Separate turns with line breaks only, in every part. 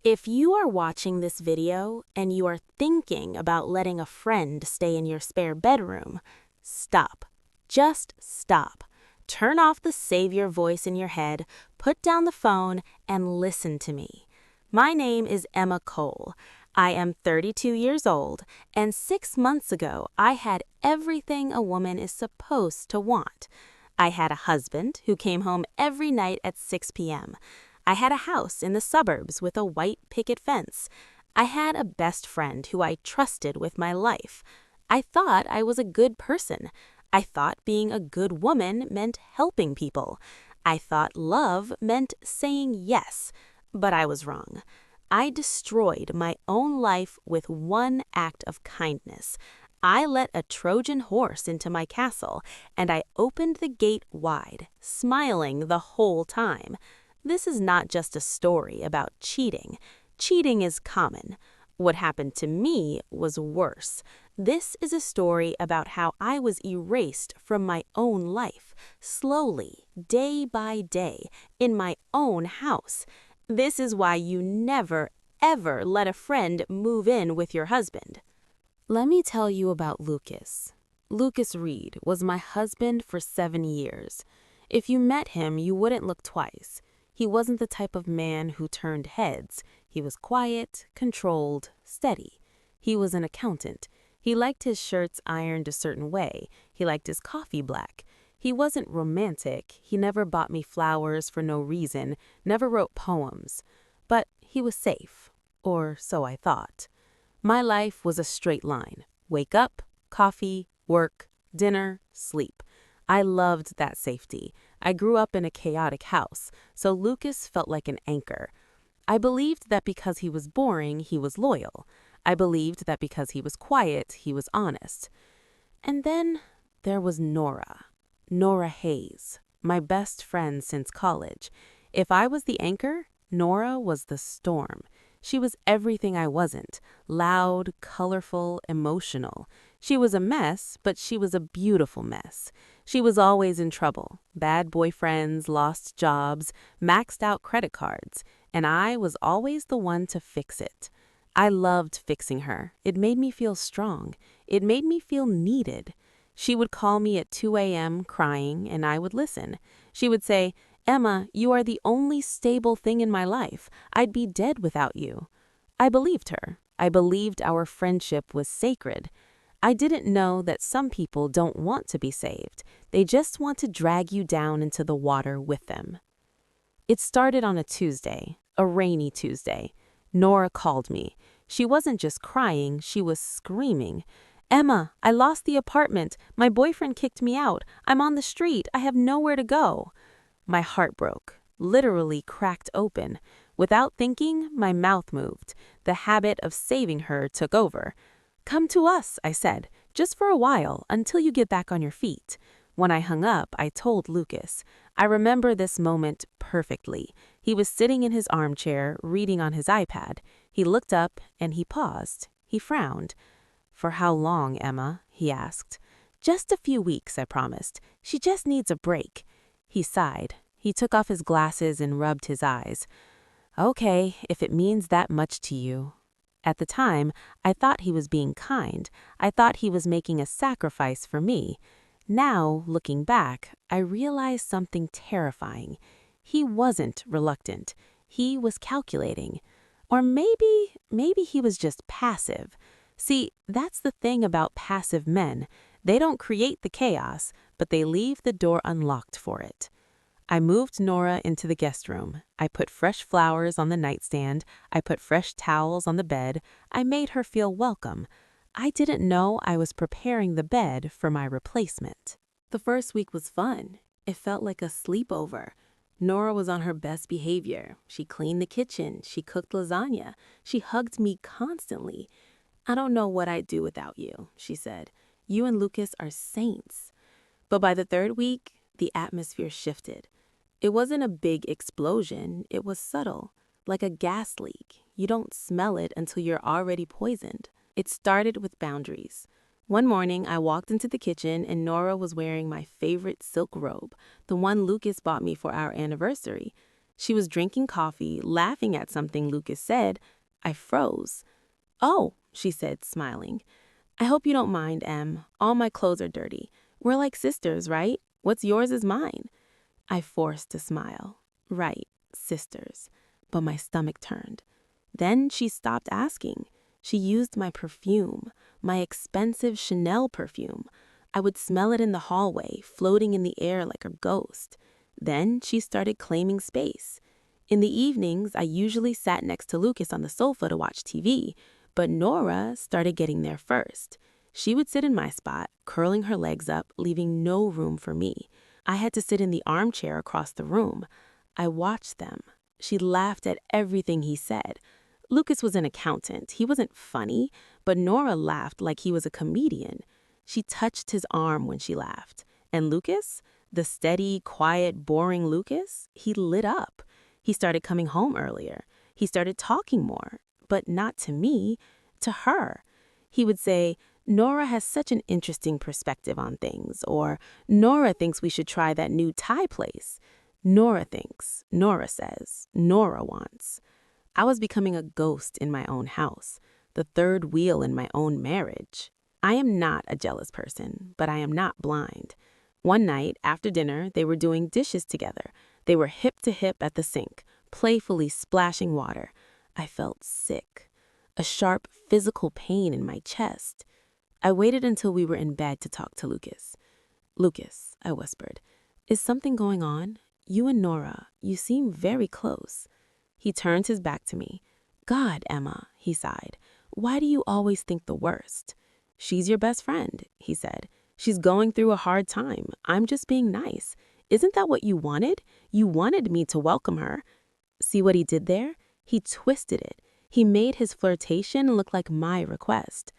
If you are watching this video and you are thinking about letting a friend stay in your spare bedroom, stop. Just stop. Turn off the savior voice in your head, put down the phone, and listen to me. My name is Emma Cole. I am 32 years old, and 6 months ago, I had everything a woman is supposed to want. I had a husband who came home every night at 6 p.m. I had a house in the suburbs with a white picket fence. I had a best friend who I trusted with my life. I thought I was a good person. I thought being a good woman meant helping people. I thought love meant saying yes, but I was wrong. I destroyed my own life with one act of kindness. I let a Trojan horse into my castle, and I opened the gate wide, smiling the whole time. This is not just a story about cheating. Cheating is common. What happened to me was worse. This is a story about how I was erased from my own life, slowly, day by day, in my own house. This is why you never, ever let a friend move in with your husband. Let me tell you about Lucas. Lucas Reed was my husband for 7 years. If you met him, you wouldn't look twice. He wasn't the type of man who turned heads. He was quiet, controlled, steady. He was an accountant. He liked his shirts ironed a certain way. He liked his coffee black. He wasn't romantic. He never bought me flowers for no reason, never wrote poems. But he was safe, or so I thought. My life was a straight line. Wake up, coffee, work, dinner, sleep. I loved that safety. I grew up in a chaotic house, so Lucas felt like an anchor. I believed that because he was boring, he was loyal. I believed that because he was quiet, he was honest. And then there was Nora. Nora Hayes, my best friend since college. If I was the anchor, Nora was the storm. She was everything I wasn't. Loud, colorful, emotional. She was a mess, but she was a beautiful mess. She was always in trouble. Bad boyfriends, lost jobs, maxed out credit cards. And I was always the one to fix it. I loved fixing her. It made me feel strong. It made me feel needed. She would call me at 2 a.m. crying, and I would listen. She would say, "Emma, you are the only stable thing in my life. I'd be dead without you." I believed her. I believed our friendship was sacred. I didn't know that some people don't want to be saved. They just want to drag you down into the water with them. It started on a Tuesday, a rainy Tuesday. Nora called me. She wasn't just crying, she was screaming. "Emma, I lost the apartment. My boyfriend kicked me out. I'm on the street. I have nowhere to go." My heart broke, literally cracked open. Without thinking, my mouth moved. The habit of saving her took over. "Come to us," I said, "just for a while, until you get back on your feet." When I hung up, I told Lucas. I remember this moment perfectly. He was sitting in his armchair, reading on his iPad. He looked up and he paused. He frowned. "For how long, Emma?" he asked. "Just a few weeks," I promised. "She just needs a break." He sighed. He took off his glasses and rubbed his eyes. "Okay, if it means that much to you." At the time, I thought he was being kind. I thought he was making a sacrifice for me. Now, looking back, I realized something terrifying. He wasn't reluctant. He was calculating. Or maybe he was just passive. See, that's the thing about passive men. They don't create the chaos, but they leave the door unlocked for it. I moved Nora into the guest room. I put fresh flowers on the nightstand. I put fresh towels on the bed. I made her feel welcome. I didn't know I was preparing the bed for my replacement. The first week was fun. It felt like a sleepover. Nora was on her best behavior. She cleaned the kitchen. She cooked lasagna. She hugged me constantly. "I don't know what I'd do without you," she said. "You and Lucas are saints." But by the third week, the atmosphere shifted. It wasn't a big explosion. It was subtle, like a gas leak. You don't smell it until you're already poisoned. It started with boundaries. One morning, I walked into the kitchen and Nora was wearing my favorite silk robe, the one Lucas bought me for our anniversary. She was drinking coffee, laughing at something Lucas said. I froze. "Oh," she said, smiling. "I hope you don't mind, Em. All my clothes are dirty. We're like sisters, right? What's yours is mine." I forced a smile. Right, sisters. But my stomach turned. Then she stopped asking. She used my perfume, my expensive Chanel perfume. I would smell it in the hallway, floating in the air like a ghost. Then she started claiming space. In the evenings, I usually sat next to Lucas on the sofa to watch TV, but Nora started getting there first. She would sit in my spot, curling her legs up, leaving no room for me. I had to sit in the armchair across the room. I watched them. She laughed at everything he said. Lucas was an accountant. He wasn't funny, but Nora laughed like he was a comedian. She touched his arm when she laughed. And Lucas, the steady, quiet, boring Lucas, he lit up. He started coming home earlier. He started talking more, but not to me, to her. He would say, "Nora has such an interesting perspective on things," or "Nora thinks we should try that new Thai place." Nora thinks, Nora says, Nora wants. I was becoming a ghost in my own house, the third wheel in my own marriage. I am not a jealous person, but I am not blind. One night, after dinner, they were doing dishes together. They were hip to hip at the sink, playfully splashing water. I felt sick, a sharp physical pain in my chest. I waited until we were in bed to talk to Lucas. "Lucas," I whispered, "is something going on? You and Nora, you seem very close." He turned his back to me. "God, Emma," he sighed, "why do you always think the worst?" "She's your best friend," he said. "She's going through a hard time. I'm just being nice. Isn't that what you wanted? You wanted me to welcome her." See what he did there? He twisted it. He made his flirtation look like my request.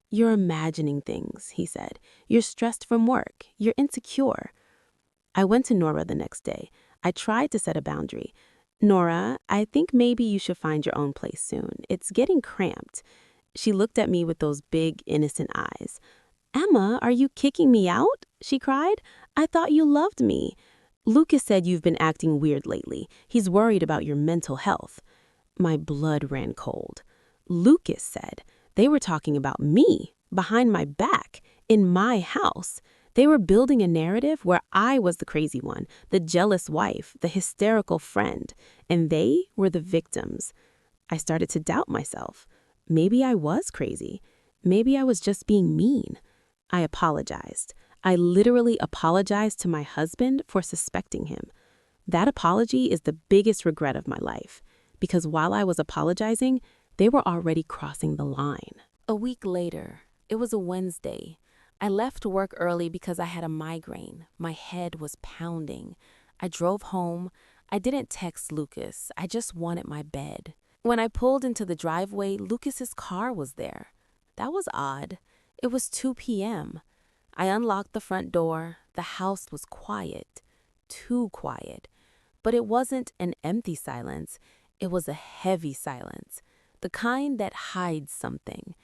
"You're imagining things," he said. "You're stressed from work. You're insecure." I went to Nora the next day. I tried to set a boundary. "Nora, I think maybe you should find your own place soon. It's getting cramped." She looked at me with those big, innocent eyes. "Emma, are you kicking me out?" she cried. "I thought you loved me." "Lucas said you've been acting weird lately. He's worried about your mental health." My blood ran cold. Lucas said. They were talking about me, behind my back, in my house. They were building a narrative where I was the crazy one, the jealous wife, the hysterical friend, and they were the victims. I started to doubt myself. Maybe I was crazy. Maybe I was just being mean. I apologized. I literally apologized to my husband for suspecting him. That apology is the biggest regret of my life, because while I was apologizing, they were already crossing the line. A week later, it was a Wednesday. I left work early because I had a migraine. My head was pounding. I drove home. I didn't text Lucas. I just wanted my bed. When I pulled into the driveway, Lucas's car was there. That was odd. It was 2 p.m. I unlocked the front door. The house was quiet. Too quiet. But it wasn't an empty silence. It was a heavy silence. The kind that hides something.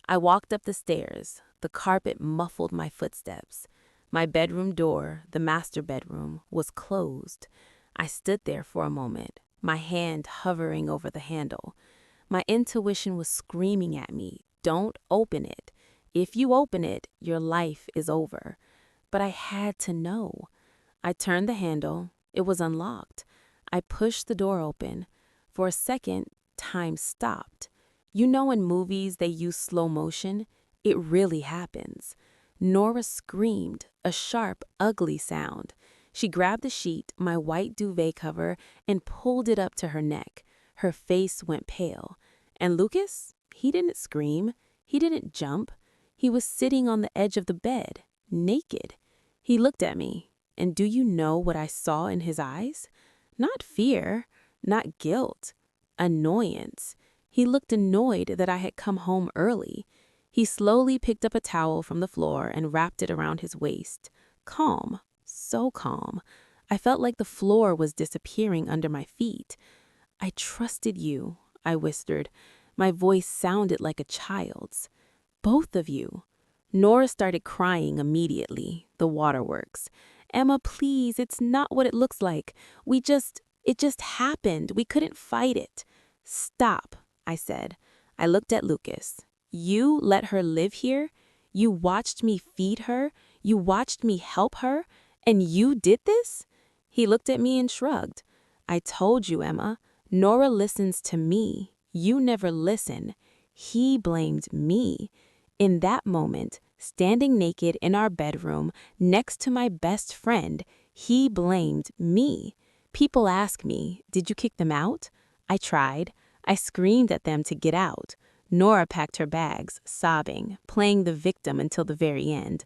I walked up the stairs. The carpet muffled my footsteps. My bedroom door, the master bedroom, was closed. I stood there for a moment, my hand hovering over the handle. My intuition was screaming at me, "Don't open it. If you open it, your life is over." But I had to know. I turned the handle. It was unlocked. I pushed the door open. For a second, time stopped. You know in movies they use slow motion? It really happens. Nora screamed, a sharp, ugly sound. She grabbed the sheet, my white duvet cover, and pulled it up to her neck. Her face went pale. And Lucas? He didn't scream. He didn't jump. He was sitting on the edge of the bed, naked. He looked at me, and do you know what I saw in his eyes? Not fear, not guilt, annoyance. He looked annoyed that I had come home early. He slowly picked up a towel from the floor and wrapped it around his waist. Calm, so calm. I felt like the floor was disappearing under my feet. "I trusted you," I whispered. My voice sounded like a child's. "Both of you." Nora started crying immediately, the waterworks. "Emma, please, it's not what it looks like. We just..." It just happened. We couldn't fight it. Stop, I said. I looked at Lucas. You let her live here? You watched me feed her? You watched me help her? And you did this? He looked at me and shrugged. I told you, Emma. Nora listens to me. You never listen. He blamed me. In that moment, standing naked in our bedroom next to my best friend, he blamed me. People ask me, did you kick them out? I tried. I screamed at them to get out. Nora packed her bags, sobbing, playing the victim until the very end.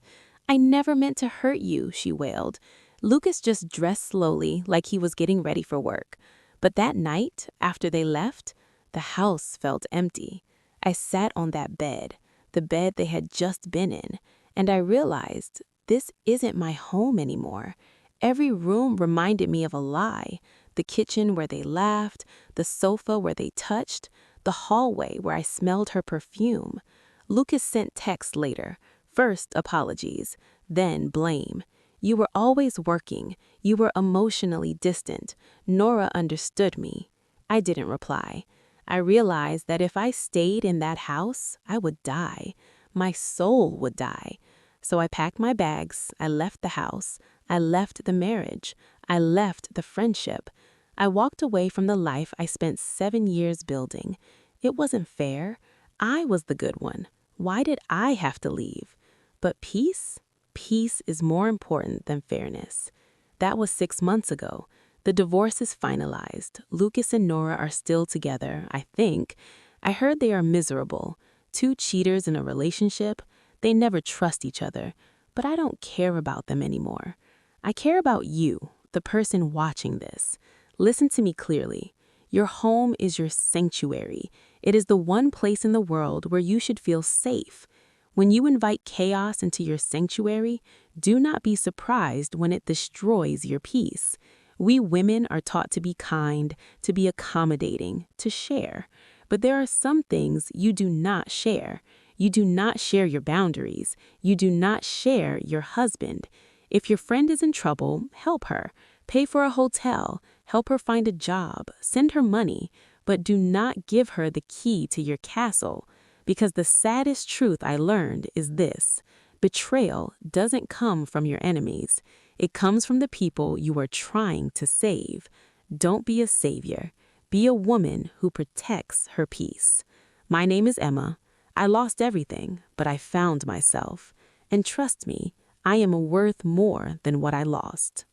I never meant to hurt you, she wailed. Lucas just dressed slowly like he was getting ready for work. But that night, after they left, the house felt empty. I sat on that bed, the bed they had just been in, and I realized this isn't my home anymore. Every room reminded me of a lie. The kitchen where they laughed, the sofa where they touched, the hallway where I smelled her perfume. Lucas sent texts later. First, apologies, then blame. You were always working. You were emotionally distant. Nora understood me. I didn't reply. I realized that if I stayed in that house, I would die. My soul would die. So I packed my bags. I left the house. I left the marriage. I left the friendship. I walked away from the life I spent 7 years building. It wasn't fair. I was the good one. Why did I have to leave? But peace? Peace is more important than fairness. That was 6 months ago. The divorce is finalized. Lucas and Nora are still together, I think. I heard they are miserable. 2 cheaters in a relationship. They never trust each other. But I don't care about them anymore. I care about you, the person watching this. Listen to me clearly. Your home is your sanctuary. It is the one place in the world where you should feel safe. When you invite chaos into your sanctuary, do not be surprised when it destroys your peace. We women are taught to be kind, to be accommodating, to share. But there are some things you do not share. You do not share your boundaries. You do not share your husband. If your friend is in trouble, help her. Pay for a hotel. Help her find a job. Send her money. But do not give her the key to your castle. Because the saddest truth I learned is this: betrayal doesn't come from your enemies. It comes from the people you are trying to save. Don't be a savior. Be a woman who protects her peace. My name is Emma. I lost everything, but I found myself. And trust me, I am worth more than what I lost.